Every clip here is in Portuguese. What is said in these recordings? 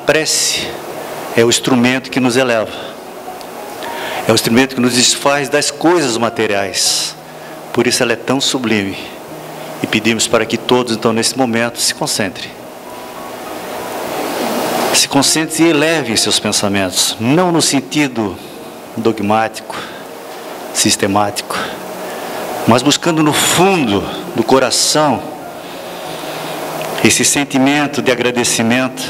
prece é o instrumento que nos eleva. É o instrumento que nos desfaz das coisas materiais. Por isso ela é tão sublime. E pedimos para que todos, então, nesse momento, se concentrem. Se concentrem e elevem seus pensamentos. Não no sentido dogmático, sistemático, mas buscando no fundo do coração esse sentimento de agradecimento,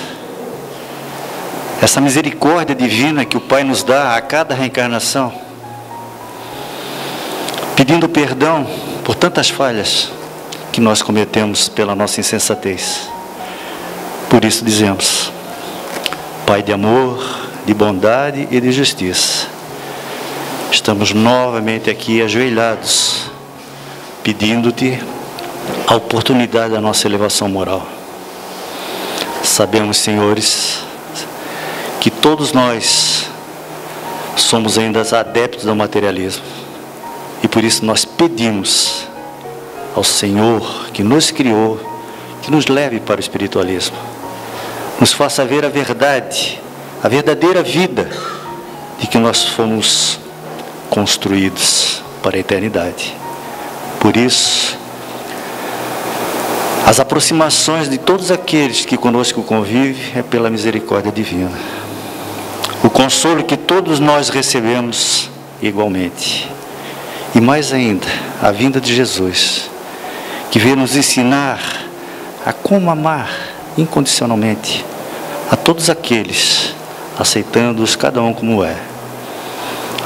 essa misericórdia divina que o Pai nos dá a cada reencarnação, pedindo perdão por tantas falhas que nós cometemos pela nossa insensatez. Por isso dizemos: Pai de amor, de bondade e de justiça, estamos novamente aqui ajoelhados, pedindo-te a oportunidade da nossa elevação moral. Sabemos, senhores, que todos nós somos ainda adeptos do materialismo. E por isso nós pedimos ao Senhor que nos criou, que nos leve para o espiritualismo. Nos faça ver a verdade, a verdadeira vida de que nós fomos construídos para a eternidade. Por isso, as aproximações de todos aqueles que conosco convivem é pela misericórdia divina. O consolo que todos nós recebemos igualmente. E mais ainda, a vinda de Jesus, que veio nos ensinar a como amar incondicionalmente a todos aqueles, aceitando-os cada um como é.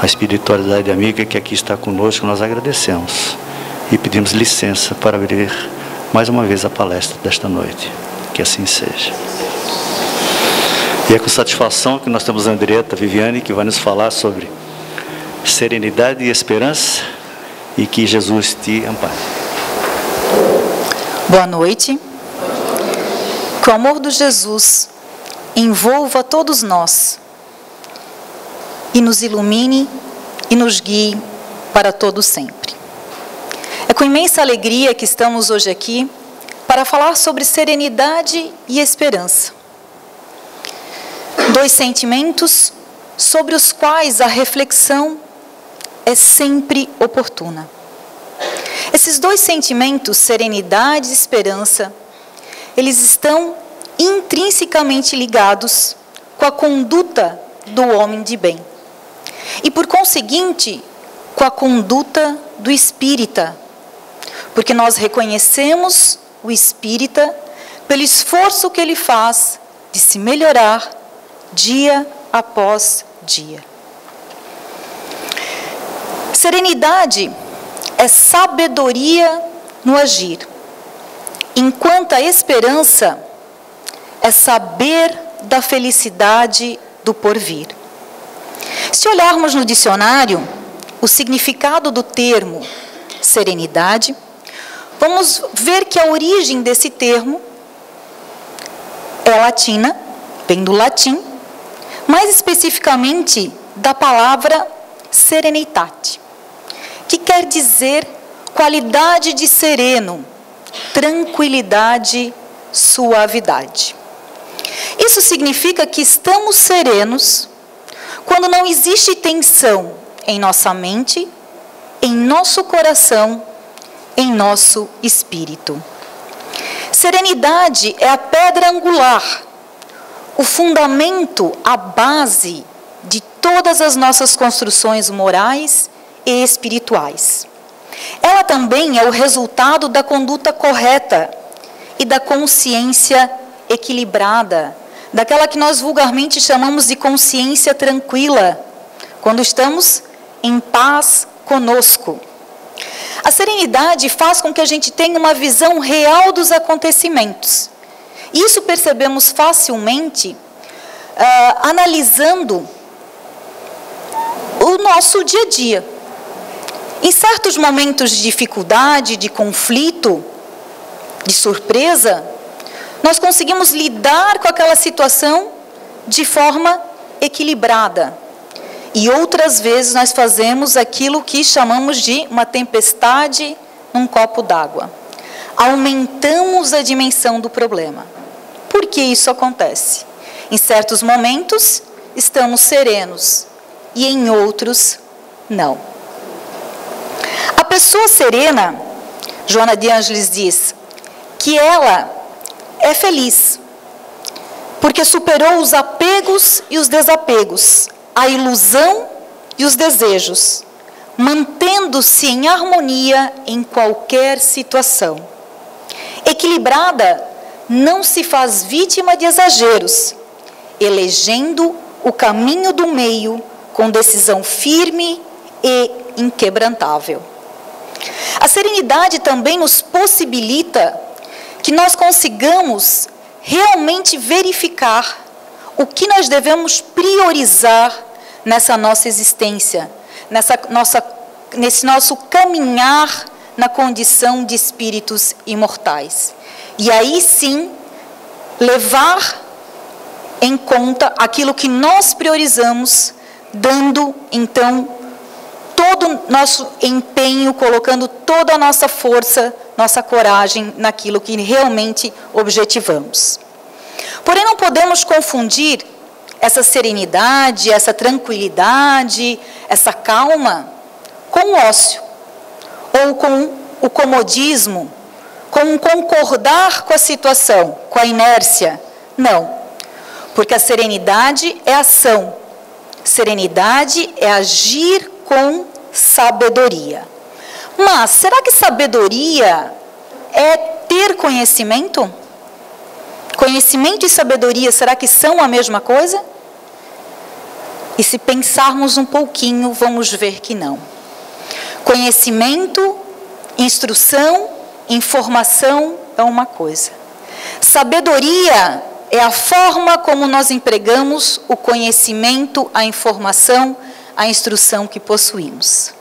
A espiritualidade amiga que aqui está conosco, nós agradecemos e pedimos licença para abrir mais uma vez a palestra desta noite. Que assim seja. E é com satisfação que nós temos a Andretta Viviane, que vai nos falar sobre serenidade e esperança, e que Jesus te ampare. Boa noite. Que o amor de Jesus envolva todos nós e nos ilumine e nos guie para todo sempre. É com imensa alegria que estamos hoje aqui para falar sobre serenidade e esperança. Dois sentimentos sobre os quais a reflexão é sempre oportuna. Esses dois sentimentos, serenidade e esperança, eles estão intrinsecamente ligados com a conduta do homem de bem. E, por conseguinte, com a conduta do espírita. Porque nós reconhecemos o espírita pelo esforço que ele faz de se melhorar dia após dia. Serenidade é sabedoria no agir, enquanto a esperança é saber da felicidade do porvir. Se olharmos no dicionário o significado do termo serenidade, vamos ver que a origem desse termo é latina, vem do latim, mais especificamente da palavra serenitate, que quer dizer qualidade de sereno, tranquilidade, suavidade. Isso significa que estamos serenos quando não existe tensão em nossa mente, em nosso coração, em nosso espírito. Serenidade é a pedra angular, o fundamento, a base de todas as nossas construções morais e espirituais. Ela também é o resultado da conduta correta e da consciência equilibrada, daquela que nós vulgarmente chamamos de consciência tranquila, quando estamos em paz conosco. A serenidade faz com que a gente tenha uma visão real dos acontecimentos. Isso percebemos facilmente analisando o nosso dia a dia. Em certos momentos de dificuldade, de conflito, de surpresa, nós conseguimos lidar com aquela situação de forma equilibrada. E outras vezes nós fazemos aquilo que chamamos de uma tempestade num copo d'água. Aumentamos a dimensão do problema. Por que isso acontece? Em certos momentos, estamos serenos e em outros, não. A pessoa serena, Joana de Ângeles diz, que ela é feliz, porque superou os apegos e os desapegos, a ilusão e os desejos, mantendo-se em harmonia em qualquer situação. Equilibrada, não se faz vítima de exageros, elegendo o caminho do meio com decisão firme e inquebrantável. A serenidade também nos possibilita que nós consigamos realmente verificar o que nós devemos priorizar nessa nossa existência, nesse nosso caminhar na condição de espíritos imortais. E aí sim, levar em conta aquilo que nós priorizamos, dando então todo o nosso empenho, colocando toda a nossa força, nossa coragem naquilo que realmente objetivamos. Porém, não podemos confundir essa serenidade, essa tranquilidade, essa calma com o ócio, ou com o comodismo, com um concordar com a situação, com a inércia. Não, porque a serenidade é ação, serenidade é agir com sabedoria. Mas, será que sabedoria é ter conhecimento? Conhecimento e sabedoria, será que são a mesma coisa? E se pensarmos um pouquinho, vamos ver que não. Conhecimento, instrução, informação é uma coisa. Sabedoria é a forma como nós empregamos o conhecimento, a informação, a instrução que possuímos.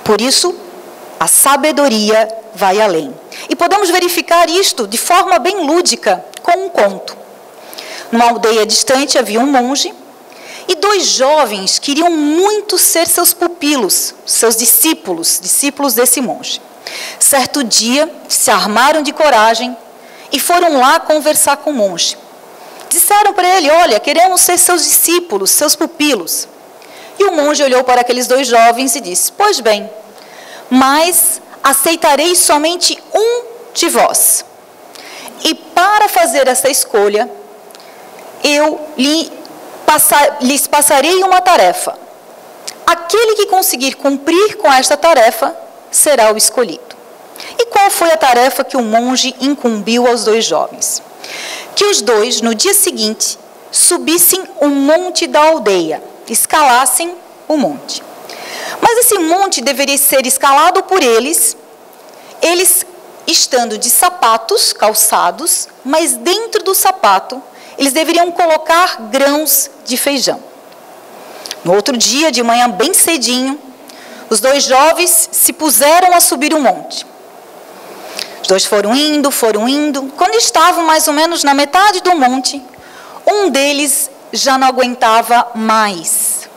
Por isso, a sabedoria vai além. E podemos verificar isto de forma bem lúdica, com um conto. Numa aldeia distante havia um monge e dois jovens queriam muito ser seus pupilos, seus discípulos desse monge. Certo dia, se armaram de coragem e foram lá conversar com o monge. Disseram para ele: olha, queremos ser seus discípulos, seus pupilos. E o monge olhou para aqueles dois jovens e disse: pois bem, mas aceitarei somente um de vós. E para fazer essa escolha, eu lhes passarei uma tarefa. Aquele que conseguir cumprir com esta tarefa será o escolhido. E qual foi a tarefa que o monge incumbiu aos dois jovens? Que os dois, no dia seguinte, subissem um monte da aldeia, escalassem o monte. Mas esse monte deveria ser escalado por eles estando de sapatos calçados, mas dentro do sapato eles deveriam colocar grãos de feijão. No outro dia, de manhã bem cedinho, os dois jovens se puseram a subir o monte. Os dois foram indo. Quando estavam mais ou menos na metade do monte, um deles já não aguentava mais.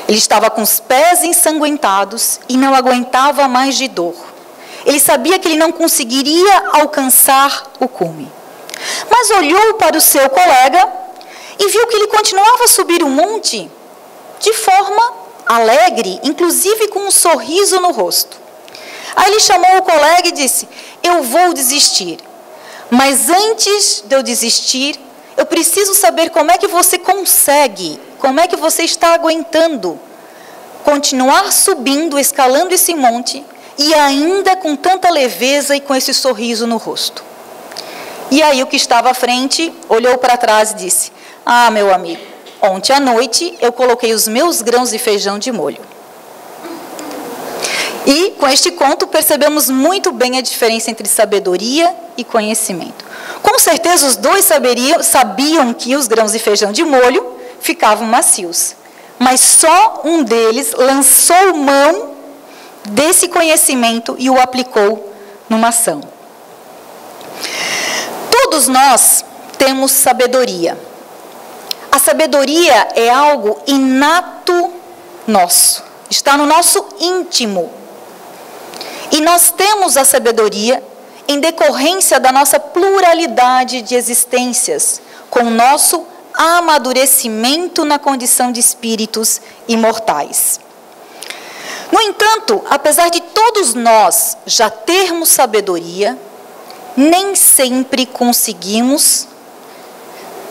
Ele estava com os pés ensanguentados e não aguentava mais de dor. Ele sabia que ele não conseguiria alcançar o cume. Mas olhou para o seu colega e viu que ele continuava a subir o monte de forma alegre, inclusive com um sorriso no rosto. Aí ele chamou o colega e disse: eu vou desistir, mas antes de eu desistir, eu preciso saber como é que você consegue, como é que você está aguentando continuar subindo, escalando esse monte e ainda com tanta leveza e com esse sorriso no rosto. E aí o que estava à frente olhou para trás e disse: ah, meu amigo, ontem à noite eu coloquei os meus grãos de feijão de molho. E com este conto percebemos muito bem a diferença entre sabedoria e conhecimento. Com certeza os dois sabiam que os grãos de feijão de molho ficavam macios, mas só um deles lançou mão desse conhecimento e o aplicou numa ação. Todos nós temos sabedoria. A sabedoria é algo inato nosso, está no nosso íntimo. E nós temos a sabedoria em decorrência da nossa pluralidade de existências, com o nosso amadurecimento na condição de espíritos imortais. No entanto, apesar de todos nós já termos sabedoria, nem sempre conseguimos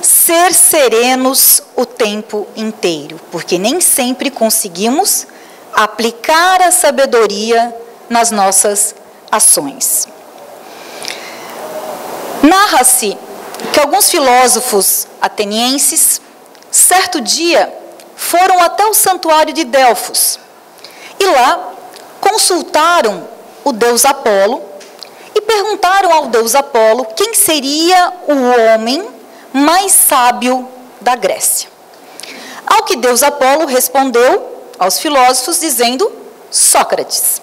ser serenos o tempo inteiro, porque nem sempre conseguimos aplicar a sabedoria nas nossas ações. Narra-se que alguns filósofos atenienses, certo dia, foram até o santuário de Delfos e lá consultaram o deus Apolo e perguntaram ao deus Apolo quem seria o homem mais sábio da Grécia. Ao que deus Apolo respondeu aos filósofos dizendo: Sócrates.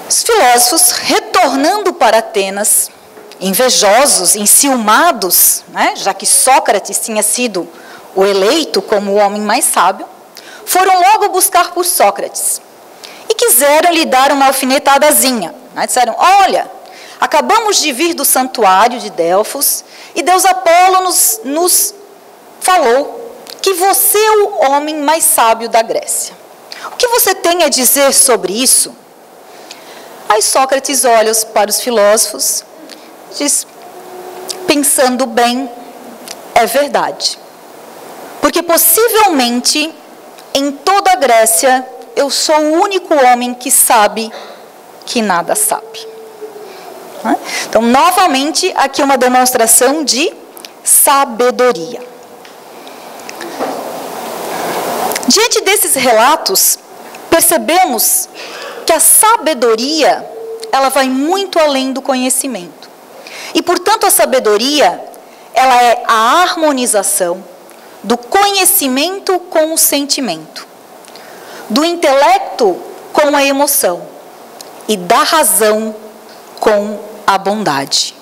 Os filósofos, retornando para Atenas, invejosos, enciumados, né, já que Sócrates tinha sido o eleito como o homem mais sábio, foram logo buscar por Sócrates e quiseram lhe dar uma alfinetadazinha. Né, disseram: olha, acabamos de vir do santuário de Delfos e deus Apolo nos falou que você é o homem mais sábio da Grécia. O que você tem a dizer sobre isso? Aí Sócrates olha para os filósofos e diz: pensando bem, é verdade. Porque possivelmente, em toda a Grécia, eu sou o único homem que sabe que nada sabe. Então, novamente, aqui uma demonstração de sabedoria. Diante desses relatos, percebemos que a sabedoria, ela vai muito além do conhecimento. E, portanto, a sabedoria, ela é a harmonização do conhecimento com o sentimento, do intelecto com a emoção e da razão com a bondade.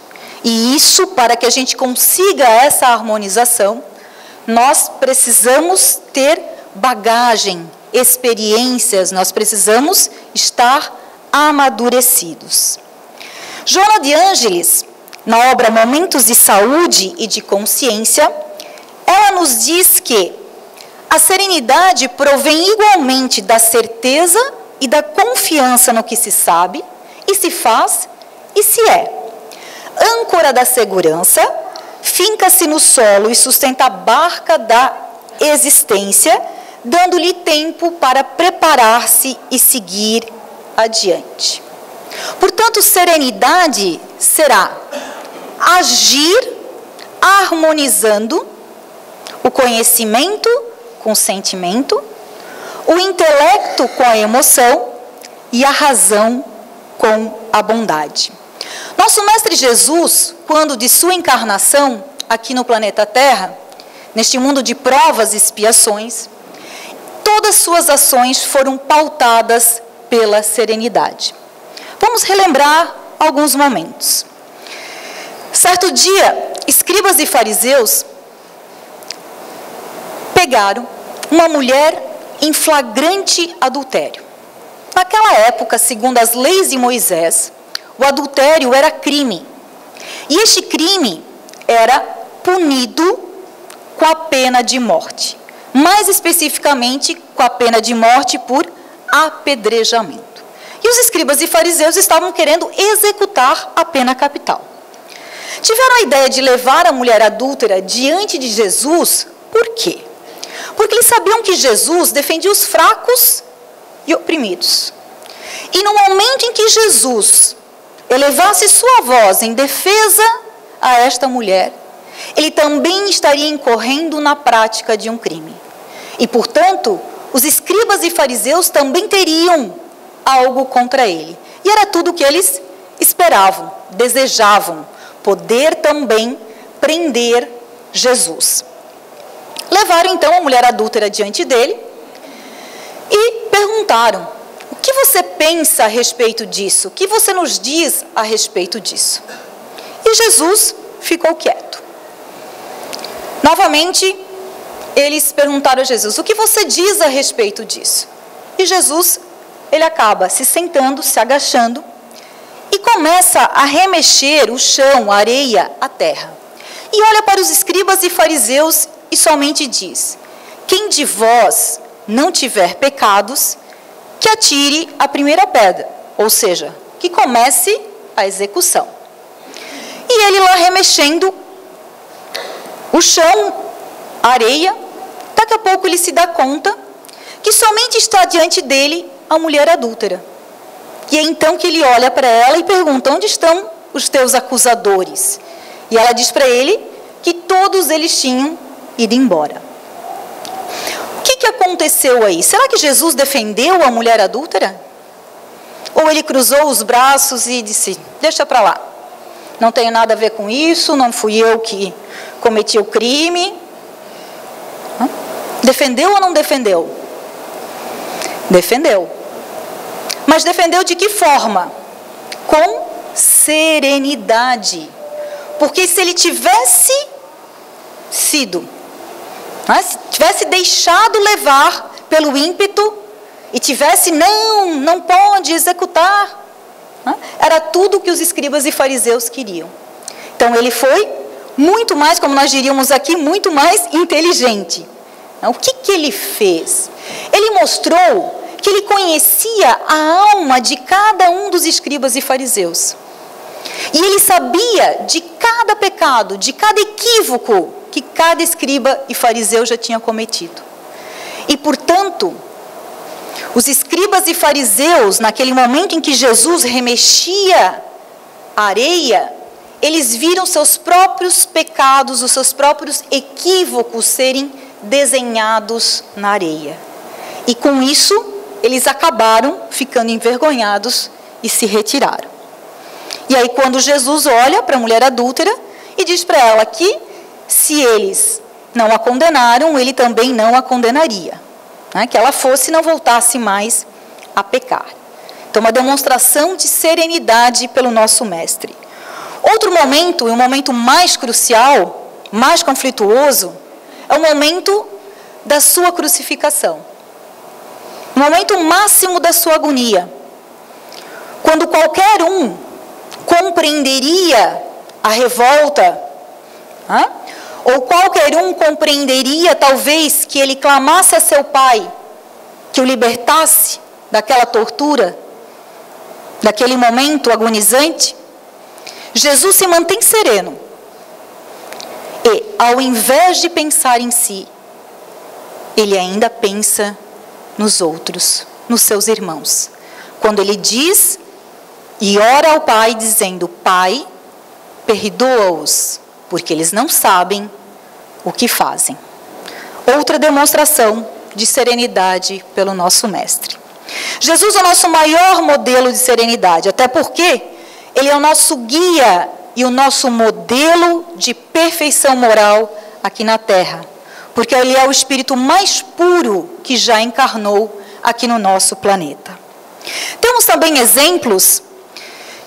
E isso, para que a gente consiga essa harmonização, nós precisamos ter bagagem, experiências, nós precisamos estar amadurecidos. Joana de Ângeles, na obra Momentos de Saúde e de Consciência, ela nos diz que a serenidade provém igualmente da certeza e da confiança no que se sabe, e se faz, e se é. Âncora da segurança, finca-se no solo e sustenta a barca da existência, dando-lhe tempo para preparar-se e seguir adiante. Portanto, serenidade será agir harmonizando o conhecimento com o sentimento, o intelecto com a emoção e a razão com a bondade. Nosso Mestre Jesus, quando de sua encarnação aqui no planeta Terra, neste mundo de provas e expiações, todas suas ações foram pautadas pela serenidade. Vamos relembrar alguns momentos. Certo dia, escribas e fariseus pegaram uma mulher em flagrante adultério. Naquela época, segundo as leis de Moisés, o adultério era crime. E este crime era punido com a pena de morte. Mais especificamente, com a pena de morte por apedrejamento. E os escribas e fariseus estavam querendo executar a pena capital. Tiveram a ideia de levar a mulher adúltera diante de Jesus. Por quê? Porque eles sabiam que Jesus defendia os fracos e oprimidos. E no momento em que Jesus elevasse sua voz em defesa a esta mulher, ele também estaria incorrendo na prática de um crime. E, portanto, os escribas e fariseus também teriam algo contra ele. E era tudo o que eles esperavam, desejavam, poder também prender Jesus. Levaram então a mulher adúltera diante dele e perguntaram: o que você pensa a respeito disso? O que você nos diz a respeito disso? E Jesus ficou quieto. Novamente, eles perguntaram a Jesus: o que você diz a respeito disso? E Jesus, ele acaba se sentando, se agachando e começa a remexer o chão, a areia, a terra. e olha para os escribas e fariseus e somente diz: quem de vós não tiver pecados, que atire a primeira pedra, ou seja, que comece a execução. E ele lá remexendo o chão, a areia, daqui a pouco ele se dá conta que somente está diante dele a mulher adúltera. E é então que ele olha para ela e pergunta: onde estão os teus acusadores? E ela diz para ele que todos eles tinham ido embora. O que aconteceu aí? Será que Jesus defendeu a mulher adúltera? Ou ele cruzou os braços e disse: deixa para lá, não tenho nada a ver com isso, não fui eu que cometi o crime? Defendeu ou não defendeu? Defendeu. Mas defendeu de que forma? Com serenidade. Porque se ele tivesse sido, se tivesse deixado levar pelo ímpeto e tivesse, não pode executar, era tudo o que os escribas e fariseus queriam. Então ele foi muito mais, como nós diríamos aqui, muito mais inteligente. O que ele fez? Ele mostrou que ele conhecia a alma de cada um dos escribas e fariseus. E ele sabia de cada pecado, de cada equívoco que cada escriba e fariseu já tinha cometido. E, portanto, os escribas e fariseus, naquele momento em que Jesus remexia a areia, eles viram seus próprios pecados, os seus próprios equívocos serem desenhados na areia. E com isso, eles acabaram ficando envergonhados e se retiraram. E aí, quando Jesus olha para a mulher adúltera e diz para ela que, se eles não a condenaram, ele também não a condenaria. Que ela fosse e não voltasse mais a pecar. Então, uma demonstração de serenidade pelo nosso mestre. Outro momento, e um momento mais crucial, mais conflituoso, é o momento da sua crucificação. O momento máximo da sua agonia. Quando qualquer um compreenderia a revolta, ou qualquer um compreenderia, talvez, que ele clamasse a seu pai, que o libertasse daquela tortura, daquele momento agonizante, Jesus se mantém sereno. E, ao invés de pensar em si, ele ainda pensa nos outros, nos seus irmãos. Quando ele diz e ora ao Pai, dizendo: Pai, perdoa-os, porque eles não sabem o que fazem. Outra demonstração de serenidade pelo nosso mestre. Jesus é o nosso maior modelo de serenidade, até porque ele é o nosso guia e o nosso modelo de perfeição moral aqui na terra, porque ele é o espírito mais puro que já encarnou aqui no nosso planeta. Temos também exemplos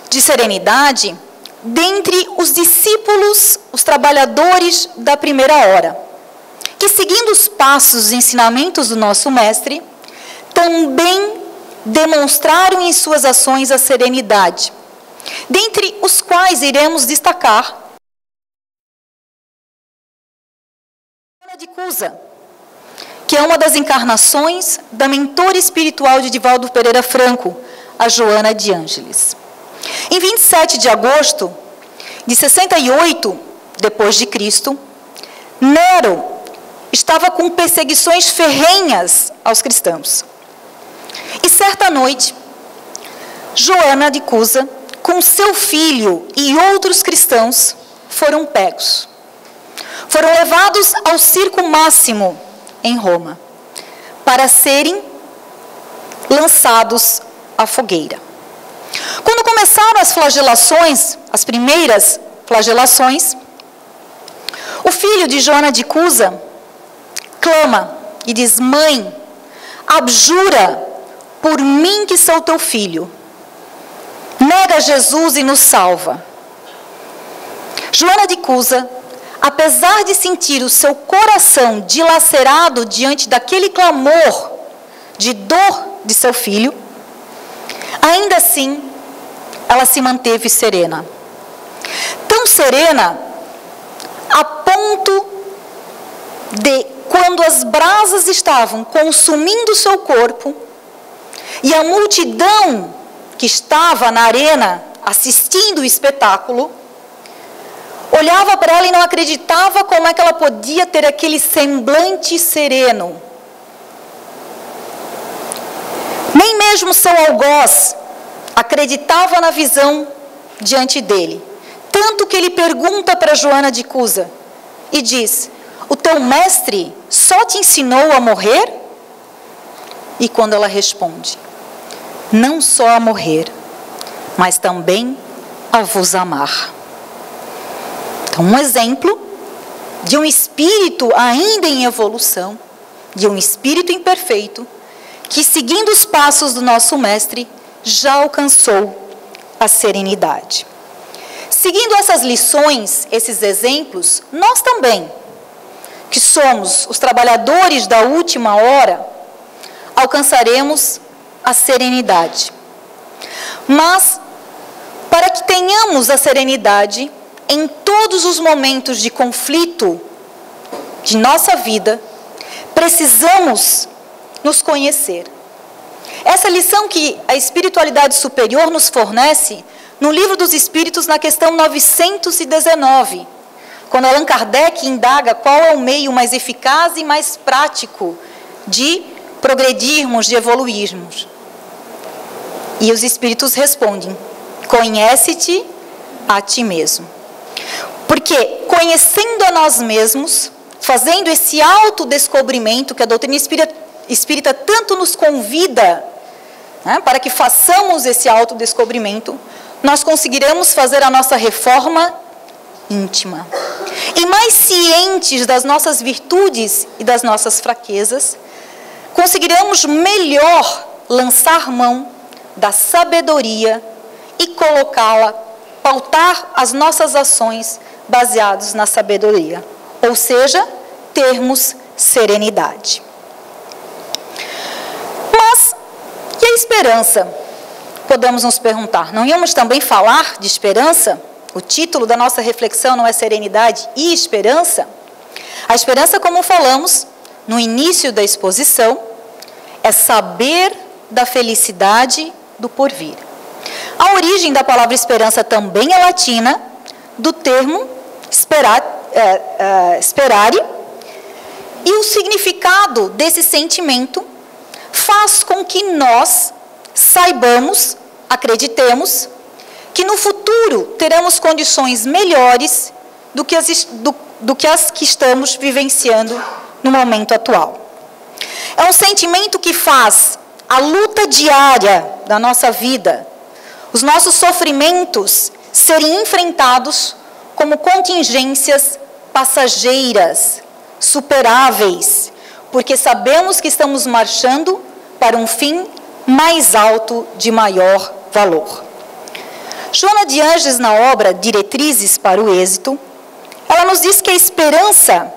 de serenidade dentre os discípulos, os trabalhadores da primeira hora, que, seguindo os passos e ensinamentos do nosso mestre, também demonstraram em suas ações a serenidade, dentre os quais iremos destacar Joana de Cusa, que é uma das encarnações da mentora espiritual de Divaldo Pereira Franco, a Joana de Ângeles. Em 27 de agosto de 68 depois de Cristo, Nero estava com perseguições ferrenhas aos cristãos. E certa noite, Joana de Cusa, com seu filho e outros cristãos, foram pegos. Foram levados ao circo máximo em Roma, para serem lançados à fogueira. Quando começaram as flagelações, as primeiras flagelações, o filho de Joana de Cusa clama e diz: Mãe, abjura por mim que sou teu filho. Nega Jesus e nos salva. Joana de Cusa, apesar de sentir o seu coração dilacerado diante daquele clamor de dor de seu filho, ainda assim, ela se manteve serena. Tão serena, a ponto de, quando as brasas estavam consumindo seu corpo, e a multidão que estava na arena assistindo o espetáculo, olhava para ela e não acreditava como é que ela podia ter aquele semblante sereno. Nem mesmo São Algoz acreditava na visão diante dele. Tanto que ele pergunta para Joana de Cusa e diz: o teu mestre só te ensinou a morrer? E quando ela responde: não só a morrer, mas também a vos amar. Então, um exemplo de um espírito ainda em evolução, de um espírito imperfeito, que, seguindo os passos do nosso mestre, já alcançou a serenidade. Seguindo essas lições, esses exemplos, nós também, que somos os trabalhadores da última hora, alcançaremos a serenidade. Mas, para que tenhamos a serenidade em todos os momentos de conflito de nossa vida, precisamos nos conhecer. Essa lição que a espiritualidade superior nos fornece no Livro dos Espíritos, na questão 919, quando Allan Kardec indaga qual é o meio mais eficaz e mais prático de progredirmos, de evoluirmos. E os Espíritos respondem: conhece-te a ti mesmo. Porque conhecendo a nós mesmos, fazendo esse autodescobrimento que a doutrina espírita tanto nos convida, né, para que façamos esse autodescobrimento, nós conseguiremos fazer a nossa reforma íntima. E mais cientes das nossas virtudes e das nossas fraquezas, conseguiremos melhor lançar mão da sabedoria e colocá-la, pautar as nossas ações baseados na sabedoria, ou seja, termos serenidade. Mas, e a esperança? Podemos nos perguntar, não íamos também falar de esperança? O título da nossa reflexão não é serenidade e esperança? A esperança, como falamos no início da exposição, é saber da felicidade do porvir. A origem da palavra esperança também é latina, do termo sperare, e o significado desse sentimento faz com que nós saibamos, acreditemos, que no futuro teremos condições melhores do que as que estamos vivenciando no momento atual. É um sentimento que faz a luta diária da nossa vida, os nossos sofrimentos serem enfrentados como contingências passageiras, superáveis, porque sabemos que estamos marchando para um fim mais alto, de maior valor. Joana de Ângeles, na obra Diretrizes para o Êxito, ela nos diz que a esperança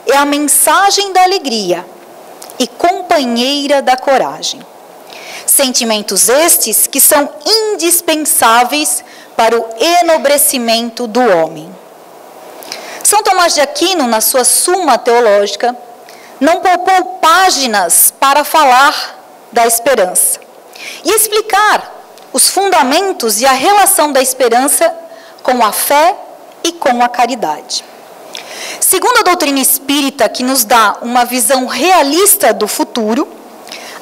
é a mensagem da alegria e companheira da coragem. Sentimentos estes que são indispensáveis para o enobrecimento do homem. São Tomás de Aquino, na sua Suma Teológica, não poupou páginas para falar da esperança e explicar os fundamentos e a relação da esperança com a fé e com a caridade. Segundo a doutrina espírita, que nos dá uma visão realista do futuro,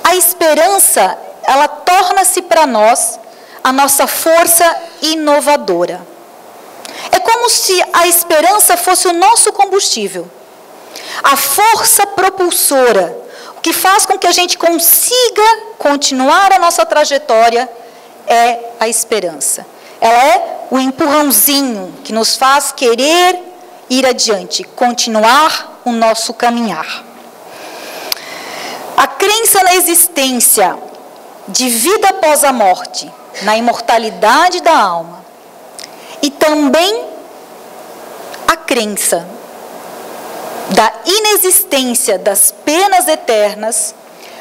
a esperança, ela torna-se para nós a nossa força inovadora. É como se a esperança fosse o nosso combustível, a força propulsora, o que faz com que a gente consiga continuar a nossa trajetória é a esperança. Ela é o empurrãozinho que nos faz querer ir adiante, continuar o nosso caminhar. A crença na existência de vida após a morte, na imortalidade da alma, e também a crença da inexistência das penas eternas,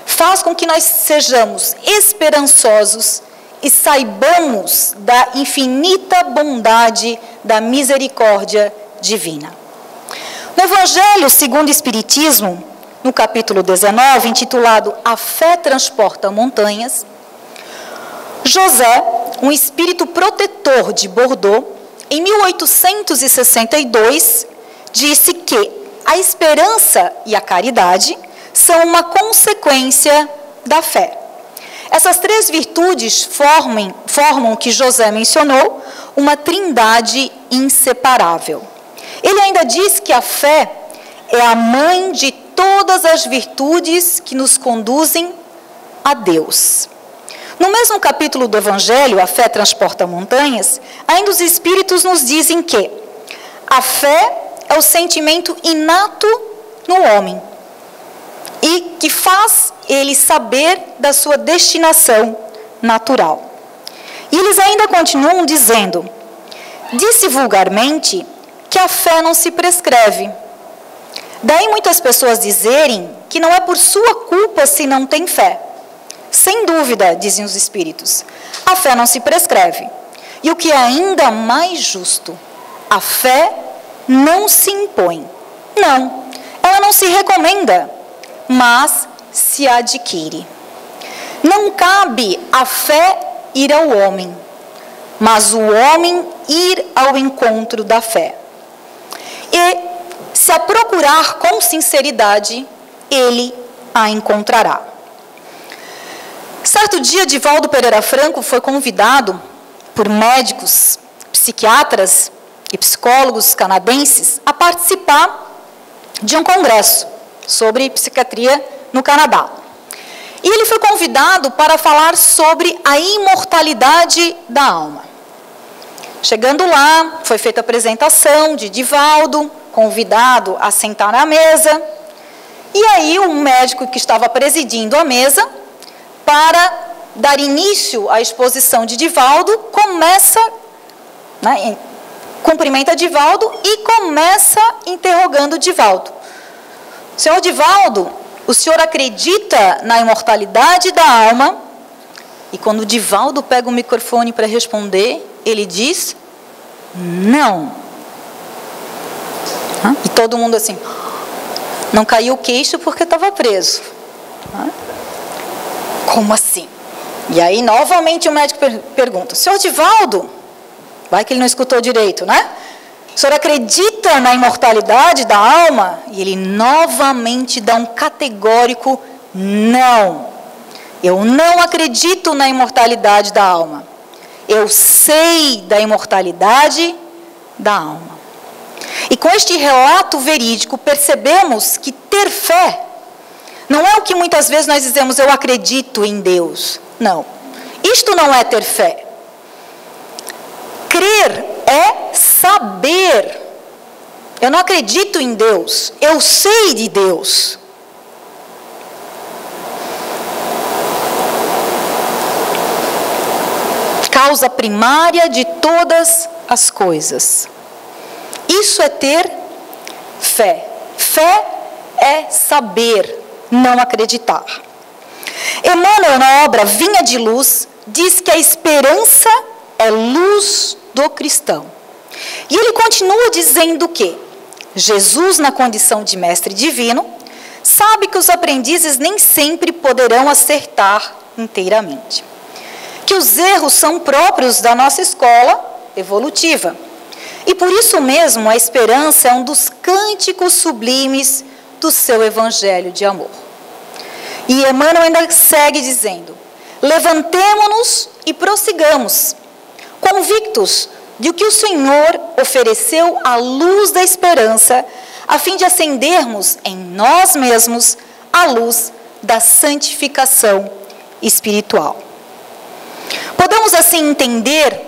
faz com que nós sejamos esperançosos e saibamos da infinita bondade da misericórdia divina. No Evangelho segundo o Espiritismo, no capítulo 19, intitulado A Fé Transporta Montanhas, José, um espírito protetor de Bordeaux, em 1862, disse que a esperança e a caridade são uma consequência da fé. Essas três virtudes formam o que José mencionou, uma trindade inseparável. Ele ainda diz que a fé é a mãe de todas as virtudes que nos conduzem a Deus. No mesmo capítulo do Evangelho, A Fé Transporta Montanhas, ainda os Espíritos nos dizem que a fé é o sentimento inato no homem e que faz ele saber da sua destinação natural. E eles ainda continuam dizendo: disse vulgarmente que a fé não se prescreve. Daí muitas pessoas dizerem que não é por sua culpa se não tem fé. Sem dúvida, dizem os Espíritos, a fé não se prescreve. E o que é ainda mais justo, a fé não se impõe. Não, ela não se recomenda, mas se adquire. Não cabe à fé ir ao homem, mas o homem ir ao encontro da fé. E, se a procurar com sinceridade, ele a encontrará. Certo dia, Divaldo Pereira Franco foi convidado por médicos, psiquiatras e psicólogos canadenses a participar de um congresso sobre psiquiatria no Canadá. E ele foi convidado para falar sobre a imortalidade da alma. Chegando lá, foi feita a apresentação de Divaldo, convidado a sentar à mesa. E aí o médico que estava presidindo a mesa, para dar início à exposição de Divaldo, cumprimenta Divaldo e começa interrogando Divaldo. Senhor Divaldo, o senhor acredita na imortalidade da alma? E quando Divaldo pega o microfone para responder, ele diz: não. E todo mundo assim, não caiu o queixo porque estava preso. Como assim? E aí, novamente, o médico pergunta: senhor Divaldo, vai que ele não escutou direito, né? O senhor acredita na imortalidade da alma? E ele novamente dá um categórico não. Eu não acredito na imortalidade da alma. Eu sei da imortalidade da alma. E com este relato verídico, percebemos que ter fé não é o que muitas vezes nós dizemos, eu acredito em Deus. Não. Isto não é ter fé. Crer é saber. Eu não acredito em Deus. Eu sei de Deus. Causa primária de todas as coisas. Isso é ter fé. Fé é saber, não acreditar. Emmanuel, na obra Vinha de Luz, diz que a esperança é luz do cristão. E ele continua dizendo que Jesus, na condição de mestre divino, sabe que os aprendizes nem sempre poderão acertar inteiramente. Que os erros são próprios da nossa escola evolutiva. E por isso mesmo a esperança é um dos cânticos sublimes do seu evangelho de amor. E Emmanuel ainda segue dizendo: levantemo-nos e prossigamos, convictos de que o Senhor ofereceu a luz da esperança, a fim de acendermos em nós mesmos a luz da santificação espiritual. Podemos assim entender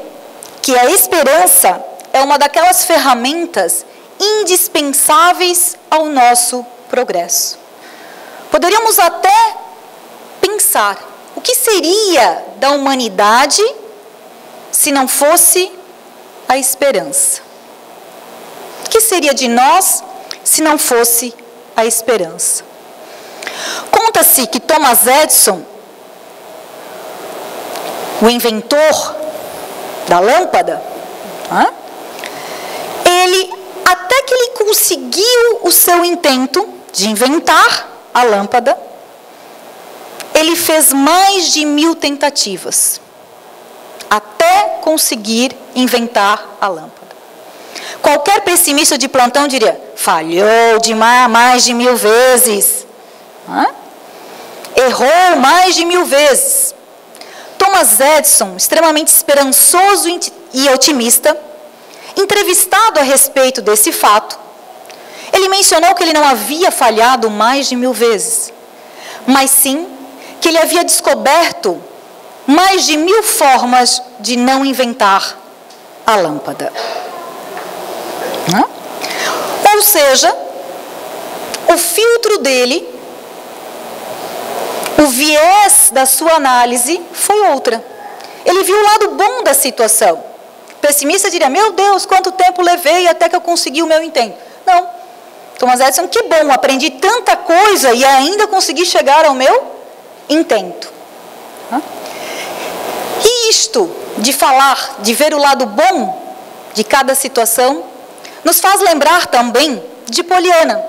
que a esperança é uma daquelas ferramentas indispensáveis ao nosso progresso. Poderíamos até pensar, o que seria da humanidade se não fosse a esperança? O que seria de nós se não fosse a esperança? Conta-se que Thomas Edison, o inventor da lâmpada, ele, até que ele conseguiu o seu intento de inventar a lâmpada, ele fez mais de 1000 tentativas até conseguir inventar a lâmpada. Qualquer pessimista de plantão diria: falhou de mais de 1000 vezes. Errou mais de 1000 vezes. Thomas Edison, extremamente esperançoso e otimista, entrevistado a respeito desse fato, ele mencionou que ele não havia falhado mais de 1000 vezes, mas sim que ele havia descoberto mais de 1000 formas de não inventar a lâmpada. Ou seja, o filtro dele, o viés da sua análise foi outra. Ele viu o lado bom da situação. O pessimista diria: meu Deus, quanto tempo levei até que eu consegui o meu intento. Não. Thomas Edison: que bom, aprendi tanta coisa e ainda consegui chegar ao meu intento. E isto de falar, de ver o lado bom de cada situação, nos faz lembrar também de Poliana,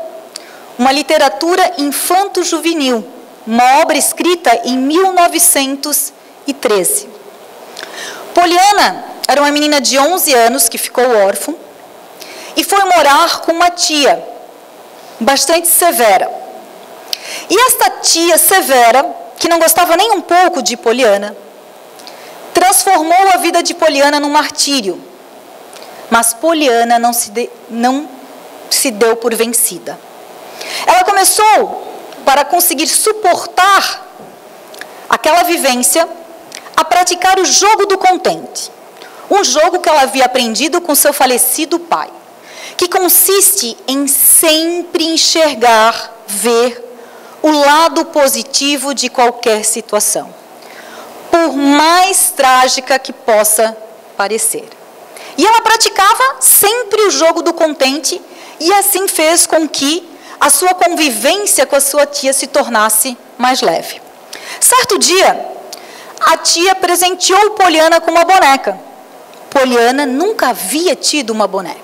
uma literatura infanto-juvenil, uma obra escrita em 1913. Poliana era uma menina de 11 anos que ficou órfã e foi morar com uma tia bastante severa. E esta tia severa, que não gostava nem um pouco de Poliana, transformou a vida de Poliana num martírio. Mas Poliana não se deu por vencida. Ela começou, para conseguir suportar aquela vivência, a praticar o jogo do contente. Um jogo que ela havia aprendido com seu falecido pai, que consiste em sempre enxergar, ver o lado positivo de qualquer situação, por mais trágica que possa parecer. E ela praticava sempre o jogo do contente, e assim fez com que a sua convivência com a sua tia se tornasse mais leve. Certo dia, a tia presenteou Poliana com uma boneca. Poliana nunca havia tido uma boneca.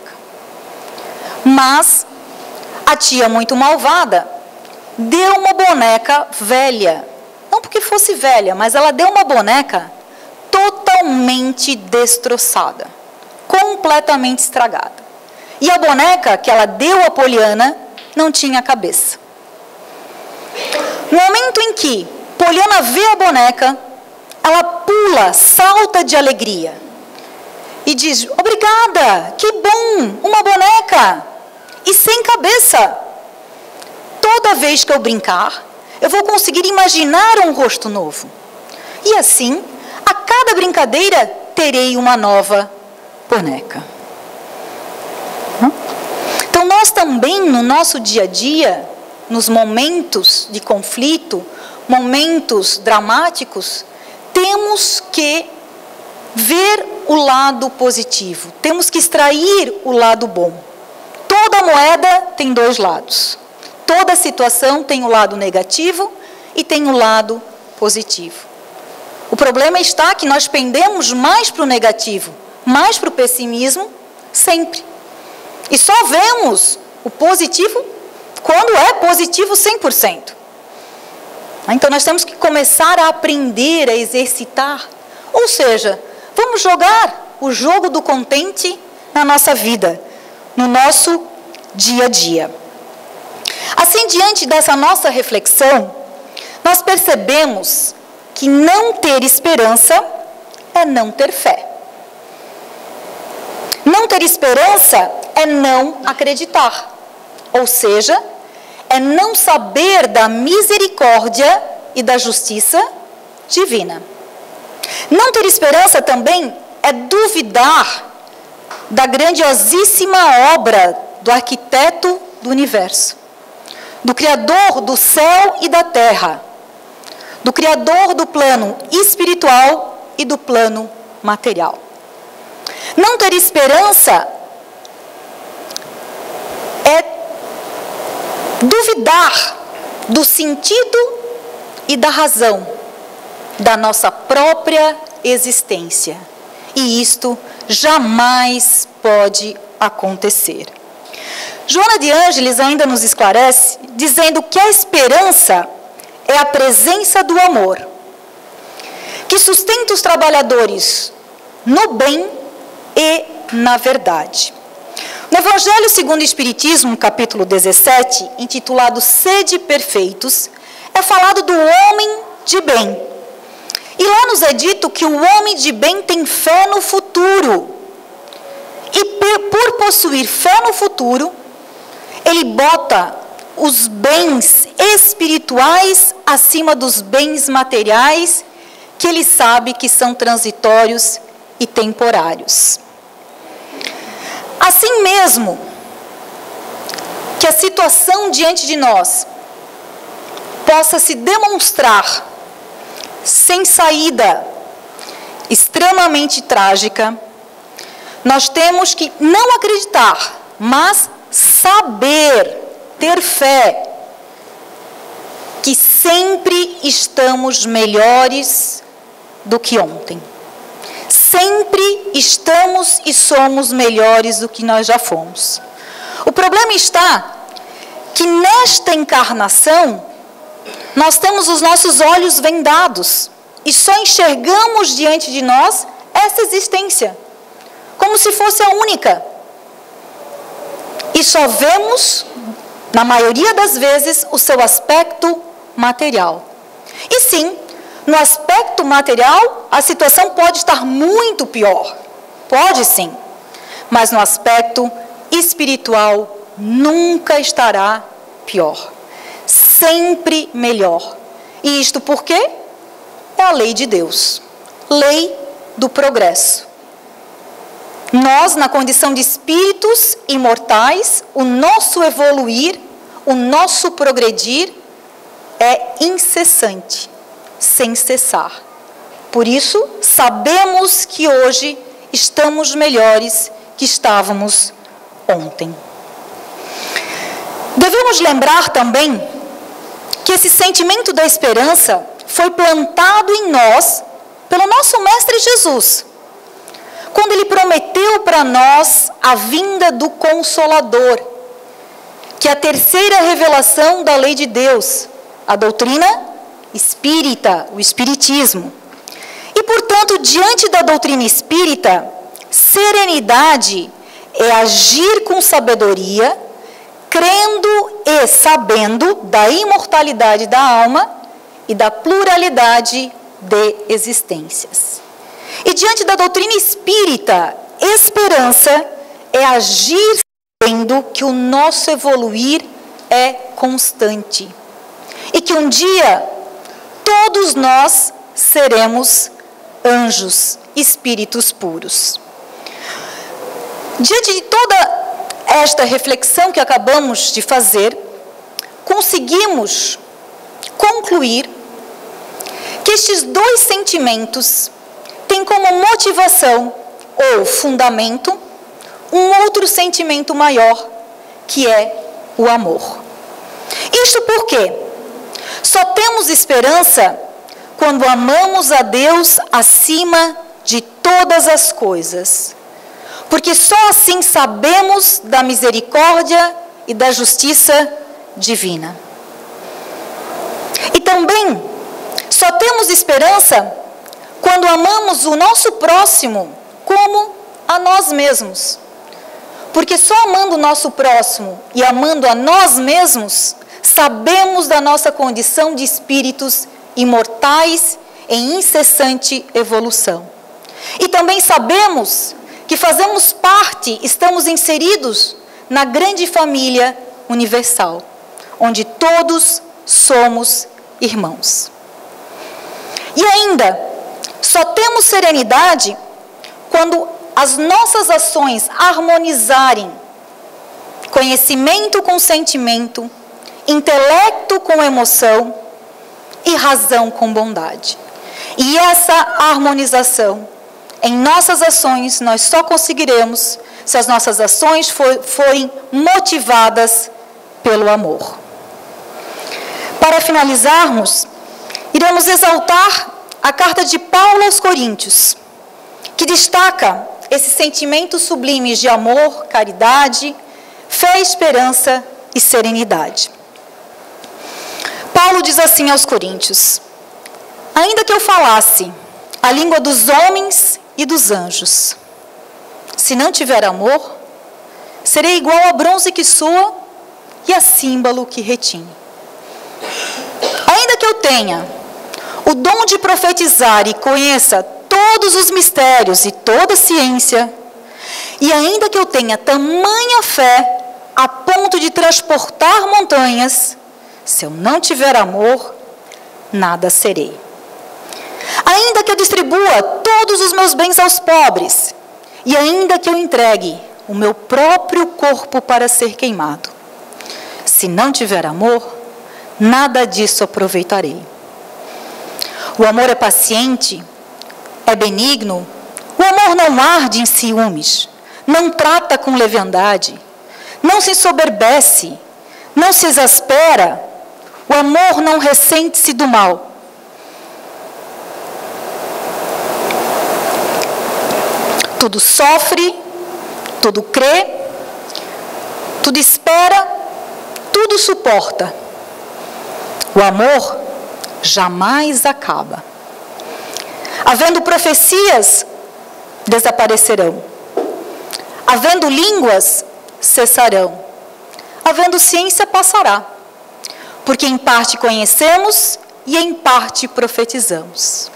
Mas a tia, muito malvada, deu uma boneca velha. Não porque fosse velha, mas ela deu uma boneca totalmente destroçada, completamente estragada. E a boneca que ela deu a Poliana não tinha cabeça. No momento em que Poliana vê a boneca, ela pula, salta de alegria e diz: obrigada, que bom, uma boneca e sem cabeça. Toda vez que eu brincar, eu vou conseguir imaginar um rosto novo. E assim, a cada brincadeira, terei uma nova boneca. Então, nós também, no nosso dia a dia, nos momentos de conflito, momentos dramáticos, temos que ver o lado positivo, temos que extrair o lado bom. Toda moeda tem dois lados. Toda situação tem o lado negativo e tem o lado positivo. O problema está que nós pendemos mais para o negativo, mais para o pessimismo, sempre. E só vemos o positivo quando é positivo 100%. Então nós temos que começar a aprender, a exercitar. Ou seja, vamos jogar o jogo do contente na nossa vida, no nosso dia a dia. Assim, diante dessa nossa reflexão, nós percebemos que não ter esperança é não ter fé. Não ter esperança é não acreditar. Ou seja, é não saber da misericórdia e da justiça divina. Não ter esperança também é duvidar da grandiosíssima obra do arquiteto do universo, do Criador do céu e da terra, do Criador do plano espiritual e do plano material. Não ter esperança é duvidar do sentido e da razão da nossa própria existência. E isto jamais pode acontecer. Joana de Ângeles ainda nos esclarece, dizendo que a esperança é a presença do amor, que sustenta os trabalhadores no bem e na verdade. No Evangelho segundo o Espiritismo, capítulo 17, intitulado Sede Perfeitos, é falado do homem de bem. E lá nos é dito que o homem de bem tem fé no futuro. E por possuir fé no futuro, ele bota os bens espirituais acima dos bens materiais, que ele sabe que são transitórios e temporários. Assim mesmo, que a situação diante de nós possa se demonstrar sem saída, extremamente trágica, nós temos que não acreditar, mas saber, ter fé, que sempre estamos melhores do que ontem. Sempre estamos e somos melhores do que nós já fomos. O problema está que nesta encarnação, nós temos os nossos olhos vendados e só enxergamos diante de nós essa existência, como se fosse a única. E só vemos, na maioria das vezes, o seu aspecto material. E sim, no aspecto material, a situação pode estar muito pior. Pode sim. Mas no aspecto espiritual, nunca estará pior. Sempre melhor. E isto por quê? É a lei de Deus. Lei do progresso. Nós, na condição de espíritos imortais, o nosso evoluir, o nosso progredir é incessante, sem cessar. Por isso, sabemos que hoje estamos melhores que estávamos ontem. Devemos lembrar também que esse sentimento da esperança foi plantado em nós pelo nosso Mestre Jesus, quando ele prometeu para nós a vinda do Consolador, que é a terceira revelação da lei de Deus, a doutrina espírita, o espiritismo. E, portanto, diante da doutrina espírita, serenidade é agir com sabedoria, crendo e sabendo da imortalidade da alma e da pluralidade de existências. E diante da doutrina espírita, esperança é agir sabendo que o nosso evoluir é constante e que um dia todos nós seremos anjos, espíritos puros. Diante de toda esta reflexão que acabamos de fazer, conseguimos concluir que estes dois sentimentos têm como motivação ou fundamento um outro sentimento maior, que é o amor. Isto porque só temos esperança quando amamos a Deus acima de todas as coisas, porque só assim sabemos da misericórdia e da justiça divina. E também só temos esperança quando amamos o nosso próximo como a nós mesmos. Porque só amando o nosso próximo e amando a nós mesmos, sabemos da nossa condição de espíritos imortais em incessante evolução. E também sabemos que fazemos parte, estamos inseridos na grande família universal, onde todos somos irmãos. E ainda, só temos serenidade quando as nossas ações harmonizarem conhecimento com sentimento, intelecto com emoção e razão com bondade. E essa harmonização em nossas ações nós só conseguiremos se as nossas ações forem motivadas pelo amor. Para finalizarmos, iremos exaltar a carta de Paulo aos Coríntios, que destaca esses sentimentos sublimes de amor, caridade, fé, esperança e serenidade. Paulo diz assim aos Coríntios: ainda que eu falasse a língua dos homens e dos anjos, se não tiver amor, serei igual a bronze que soa e a símbolo que retine. Ainda que eu tenha o dom de profetizar e conheça todos os mistérios e toda a ciência, e ainda que eu tenha tamanha fé a ponto de transportar montanhas, se eu não tiver amor, nada serei. Ainda que eu distribua todos os meus bens aos pobres, e ainda que eu entregue o meu próprio corpo para ser queimado, se não tiver amor, nada disso aproveitarei. O amor é paciente, é benigno, o amor não arde em ciúmes, não trata com leviandade, não se ensoberbece, não se exaspera, o amor não ressente-se do mal. Tudo sofre, tudo crê, tudo espera, tudo suporta. O amor jamais acaba. Havendo profecias, desaparecerão. Havendo línguas, cessarão. Havendo ciência, passará. Porque em parte conhecemos e em parte profetizamos.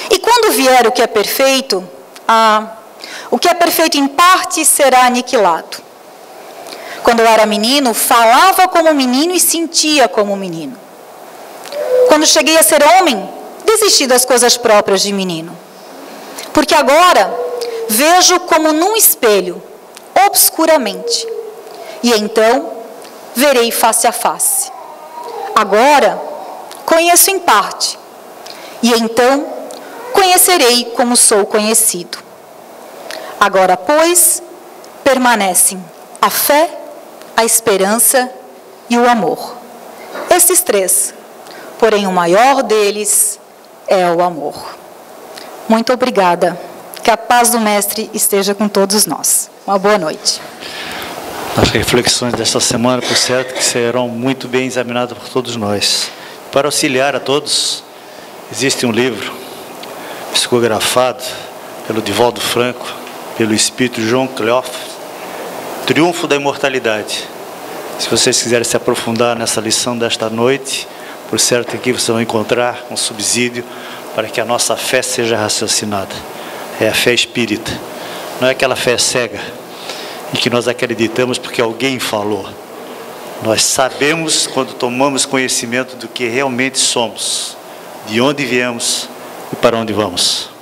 E quando vier o que é perfeito, o que é perfeito em parte será aniquilado. Quando eu era menino, falava como menino e sentia como menino. Quando cheguei a ser homem, desisti das coisas próprias de menino. Porque agora vejo como num espelho, obscuramente. E então verei face a face. Agora conheço em parte. E então conhecerei como sou conhecido. Agora, pois, permanecem a fé, a esperança e o amor. Esses três, porém o maior deles é o amor. Muito obrigada. Que a paz do Mestre esteja com todos nós. Uma boa noite. As reflexões desta semana, por certo, que serão muito bem examinadas por todos nós. Para auxiliar a todos, existe um livro psicografado pelo Divaldo Franco, pelo espírito João Cleof, Triunfo da Imortalidade. Se vocês quiserem se aprofundar nessa lição desta noite, por certo aqui vocês vão encontrar um subsídio para que a nossa fé seja raciocinada. É a fé espírita, não é aquela fé cega, em que nós acreditamos porque alguém falou. Nós sabemos quando tomamos conhecimento do que realmente somos, de onde viemos e para onde vamos.